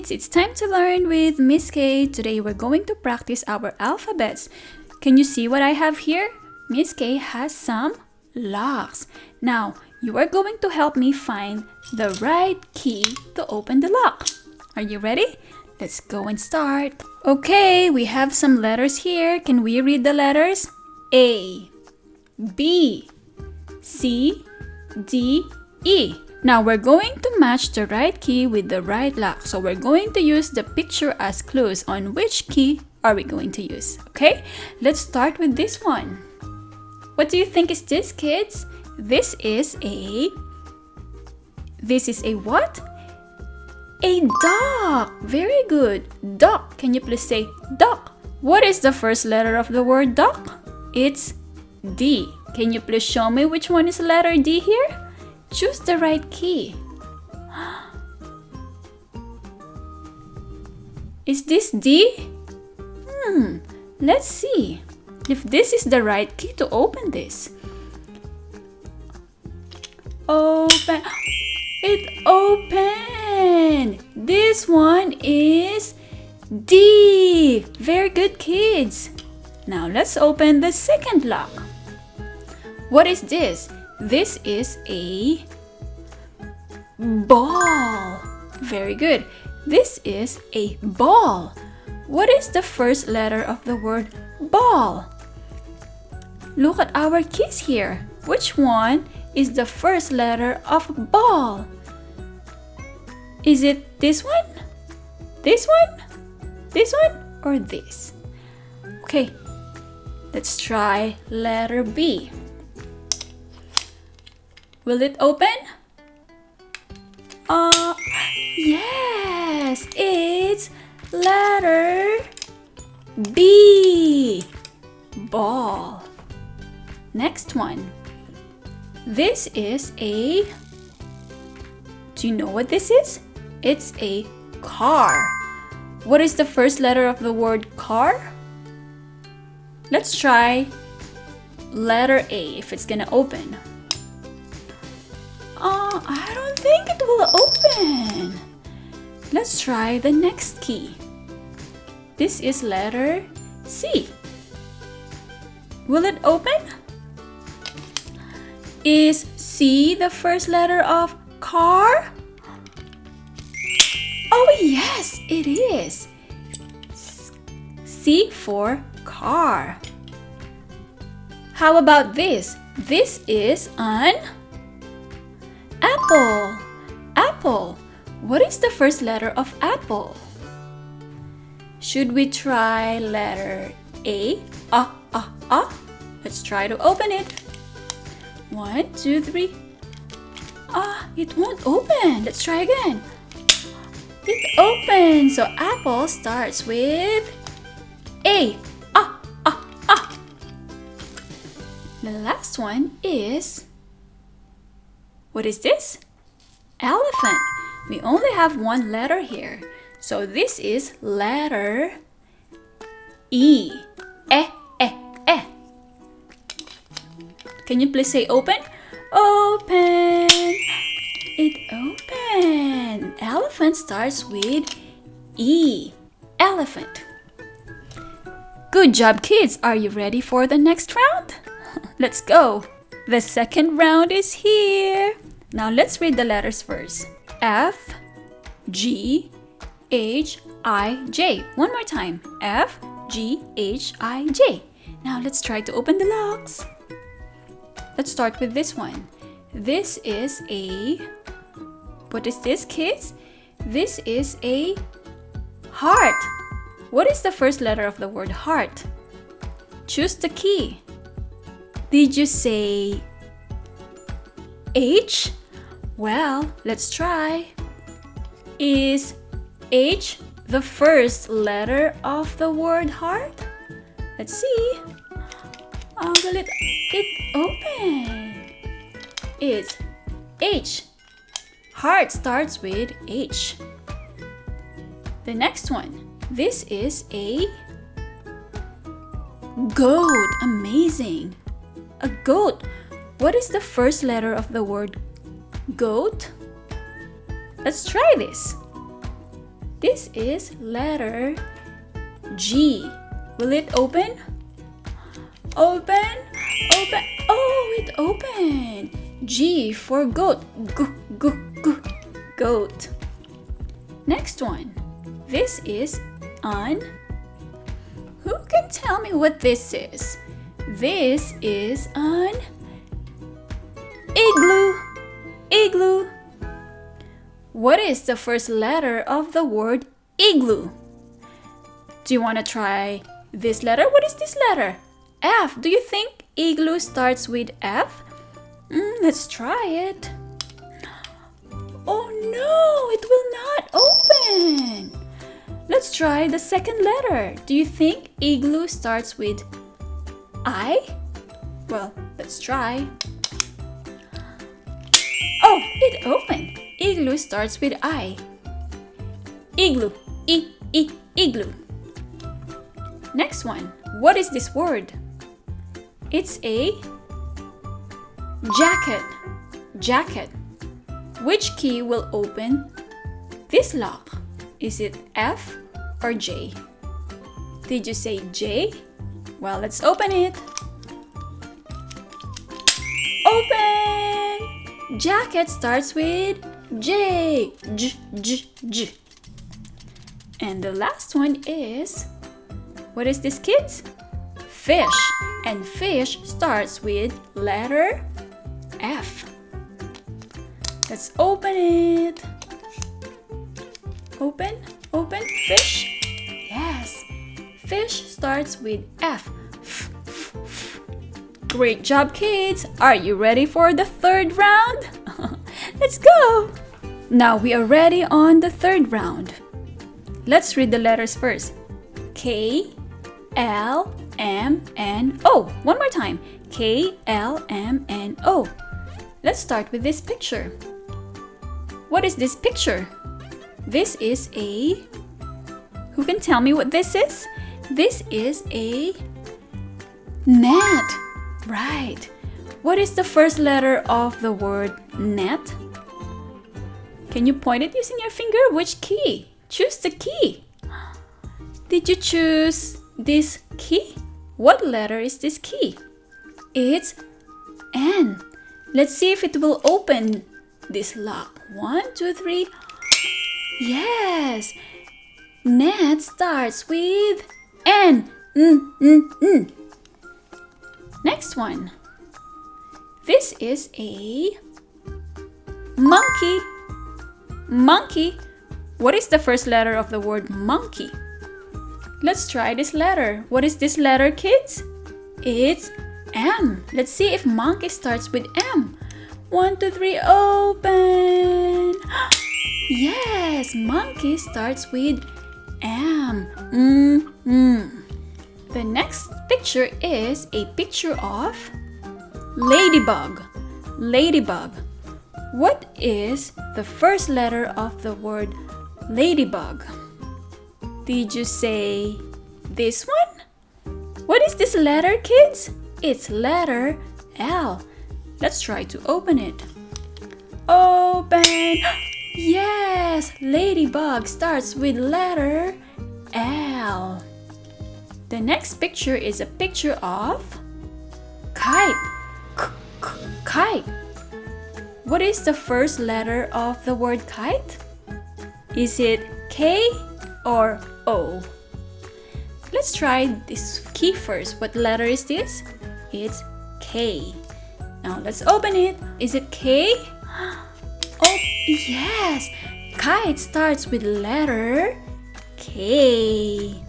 kids, it's time to learn with Miss Kaye. Today we're going to practice our alphabets. Can you see what I have here? Miss Kaye has some locks. Now, you are going to help me find the right key to open the lock. Are you ready? Let's go and start. Okay, we have some letters here. Can we read the letters? A, B, C, D, E. Now we're going to match the right key with the right lock. So we're going to use the picture as clues on which key are we going to use. Okay, let's start with this one. What do you think is this, kids? This is a what? A duck. Very good. Duck. Can you please say duck? What is the first letter of the word duck? It's D. Can you please show me which one is letter D here? Choose the right key. Is this D? Let's see if this is the right key to open this. Open. It opened. This one is D. Very good, kids. Now let's open the second lock. What is this? This is a ball. Very good. This is a ball. What is the first letter of the word ball? Look at our keys here. Which one is the first letter of ball? Is it this one? This one? This one? Or this? Okay, let's try letter B. Will it open? Yes, it's letter B. Ball. Next one. This is a... Do you know what this is? It's a car. What is the first letter of the word car? Let's try letter A if it's gonna open. I don't think it will open. Let's try the next key. This is letter C. Will it open? Is C the first letter of car? Oh yes, it is. C for car. How about this? This is an apple. Apple. What is the first letter of apple? Should we try letter A? Let's try to open it. 1, 2, 3. It won't open. Let's try again. It opens. So apple starts with A. The last one is... What is this? Elephant. We only have one letter here. So this is letter E. Can you please say open? Open. It opened. Elephant starts with E. Elephant. Good job, kids. Are you ready for the next round? Let's go. The second round is here. Now let's read the letters first. F, G, H, I, J. One more time. F, G, H, I, J. Now let's try to open the locks. Let's start with this one. This is a... What is this, kids? This is a heart. What is the first letter of the word heart? Choose the key. Did you say H? Well, let's try. Is H the first letter of the word heart? Let's see. Will it open? It's H. Heart starts with H. The next one. This is a goat. Amazing. A goat. What is the first letter of the word goat? Let's try this. This is letter G. Will it open? Open, open. Oh, it opened. G for goat. Goat. Next one. This is an. Who can tell me what this is? This is an igloo. Igloo. What is the first letter of the word igloo? Do you want to try this letter? What is this letter? F. Do you think igloo starts with F? Let's try it. Oh no, it will not open. Let's try the second letter. Do you think igloo starts with I? Well, let's try. Oh, it opened. Igloo starts with I. Igloo. Igloo. Next one. What is this word? It's a jacket. Jacket. Which key will open this lock? Is it F or J? Did you say J? Well, let's open it. Open! Jacket starts with J. J. And the last one is, what is this, kids? Fish. And fish starts with letter F. Let's open it. Open, fish. Yes, fish starts with F. Great job, kids. Are you ready for the third round? Let's go. Now we are ready on the third round. Let's read the letters first. K, L, M, N, O. One more time. K, L, M, N, O. Let's start with this picture. What is this picture? This is a... Who can tell me what this is? This is a net. Right. What is the first letter of the word net? Can you point it using your finger? Which key? Choose the key. Did you choose this key? What letter is this key? It's N. Let's see if it will open this lock. 1, 2, 3. Yes. Net starts with N. Next one. This is a monkey. Monkey. What is the first letter of the word monkey? Let's try this letter. What is this letter, kids? It's M. Let's see if monkey starts with M. 1, 2, 3, open. Yes, monkey starts with M. The next picture is a picture of ladybug. Ladybug. What is the first letter of the word ladybug? Did you say this one? What is this letter, kids? It's letter L. Let's try to open it. Open! Yes! Ladybug starts with letter L. The next picture is a picture of kite. Kite. What is the first letter of the word kite? Is it K or O? Let's try this key first. What letter is this? It's K. Now let's open it. Is it K? Oh, yes. Kite starts with letter K.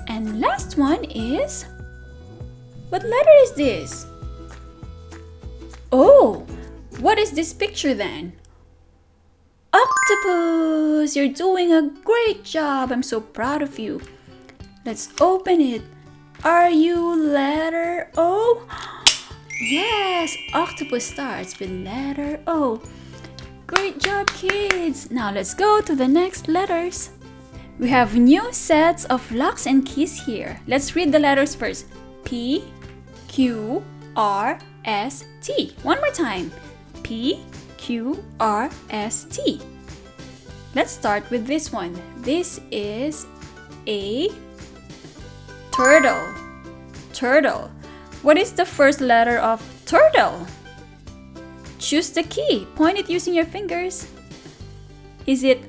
And last one is, what letter is this? Oh, what is this picture then? Octopus! You're doing a great job. I'm so proud of you. Let's open it. Are you letter O? Yes, octopus starts with letter O. Great job, kids. Now let's go to the next letters. We have new sets of locks and keys here. Let's read the letters first. P, Q, R, S, T. One more time. P, Q, R, S, T. Let's start with this one. This is a turtle. Turtle. What is the first letter of turtle? Choose the key. Point it using your fingers. Is it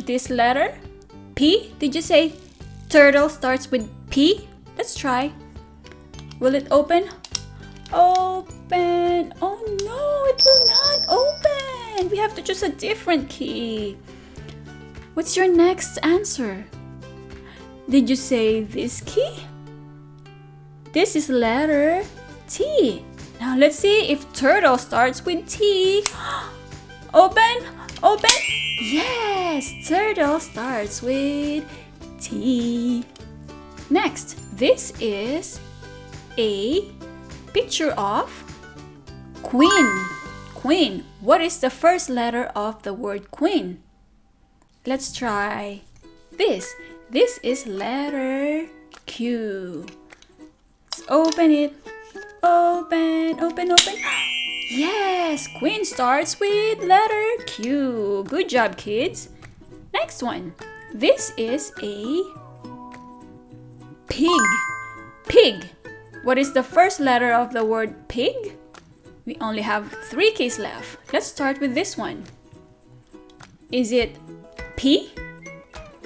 this letter? P? Did you say turtle starts with P? Let's try. Will it open? Open. Oh no, it will not open. We have to choose a different key. What's your next answer? Did you say this key? This is letter T. Now let's see if turtle starts with T. Open. Open. Yes, turtle starts with T. Next, this is a picture of queen. Queen. What is the first letter of the word queen? Let's try this. This is letter Q. Let's open it. Open, open, open. Yes, queen starts with letter Q. Good job, kids. Next one. This is a pig. Pig. What is the first letter of the word pig? We only have 3 keys left. Let's start with this one. Is it P?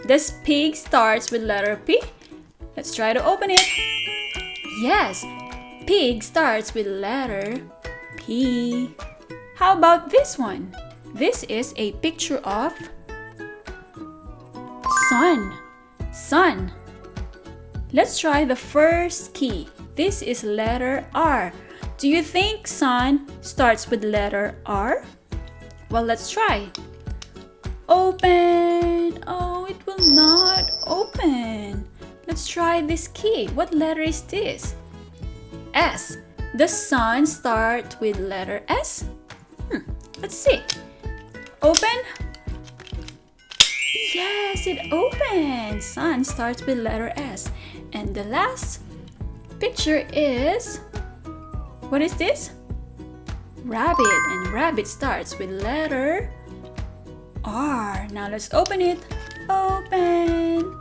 Does pig starts with letter P? Let's try to open it. Yes, pig starts with letter P. How about this one? This is a picture of sun. Sun. Let's try the first key. This is letter R. Do you think sun starts with letter R? Well, let's try. Open. Oh, it will not open. Let's try this key. What letter is this? S. Does sun start with letter S? Let's see. Open. Yes, it opens. Sun starts with letter S. And the last picture is, what is this? Rabbit. And rabbit starts with letter R. Now let's open it. Open.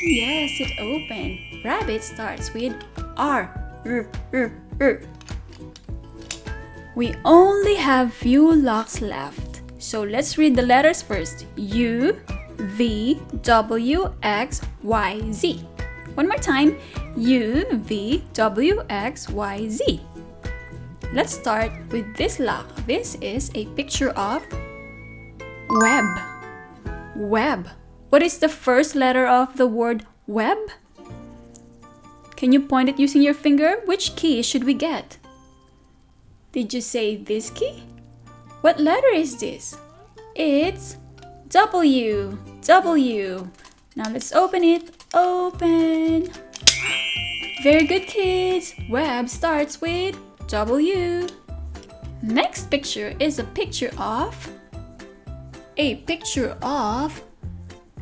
Yes, it opened. Rabbit starts with R. We only have few locks left. So let's read the letters first. U, V, W, X, Y, Z. One more time. U, V, W, X, Y, Z. Let's start with this lock. This is a picture of web. Web. What is the first letter of the word web? Can you point it using your finger? Which key should we get? Did you say this key? What letter is this? It's W. W. Now let's open it. Open. Very good, kids. Web starts with W. Next picture is a picture of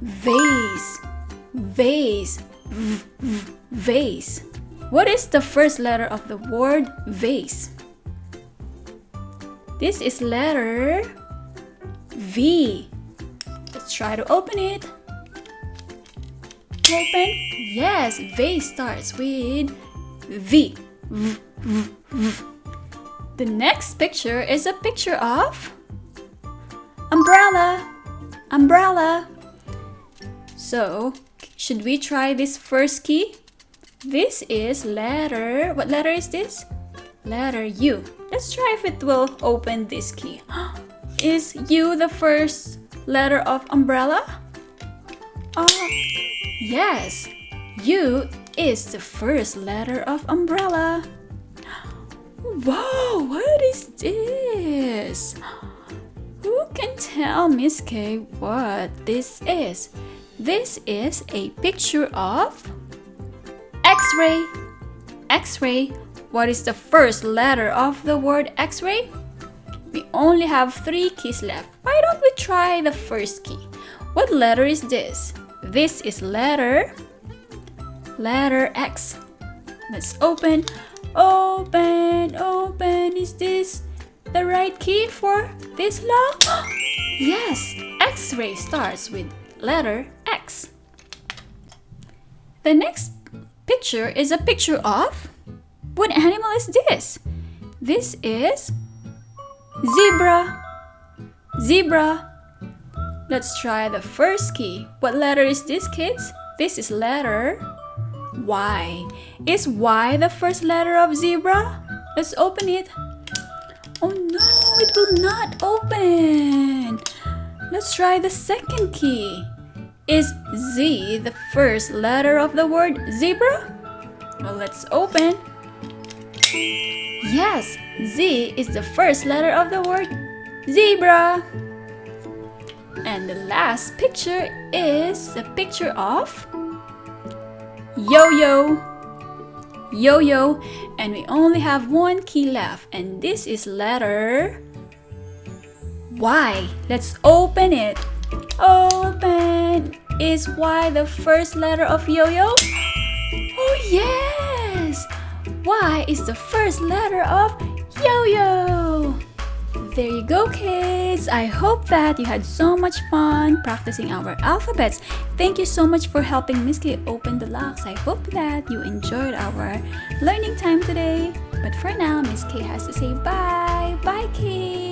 vase. Vase. Vase. What is the first letter of the word vase? This is letter V. Let's try to open it. Open. Yes, vase starts with V. The next picture is a picture of umbrella. Umbrella. So, should we try this first key? This is letter, what letter is this? Letter U. Let's try if it will open this key. Is U the first letter of umbrella? Yes, U is the first letter of umbrella. Wow, what is this? Who can tell Miss Kaye what this is? This is a picture of X-ray. X-ray. What is the first letter of the word X-ray? We only have 3 keys left. Why don't we try the first key? What letter is this? This is letter X. Let's open. Open. Open. Is this the right key for this lock? Yes, X-ray starts with letter X. The next picture is a picture of... What animal is this? This is zebra. Zebra. Let's try the first key. What letter is this, kids? This is letter Y. Is Y the first letter of zebra? Let's open it. Oh no, it will not open. Let's try the second key. Is Z the first letter of the word zebra? Well, let's open. Yes, Z is the first letter of the word zebra. And the last picture is a picture of yo-yo. Yo-yo. And we only have one key left. And this is letter Y. Let's open it. Open. Is Y the first letter of yo-yo? Oh yes! Y is the first letter of yo-yo. There you go, kids. I hope that you had so much fun practicing our alphabets. Thank you so much for helping Miss Kaye open the locks. I hope that you enjoyed our learning time today. But for now, Miss Kaye has to say bye. Bye, kids.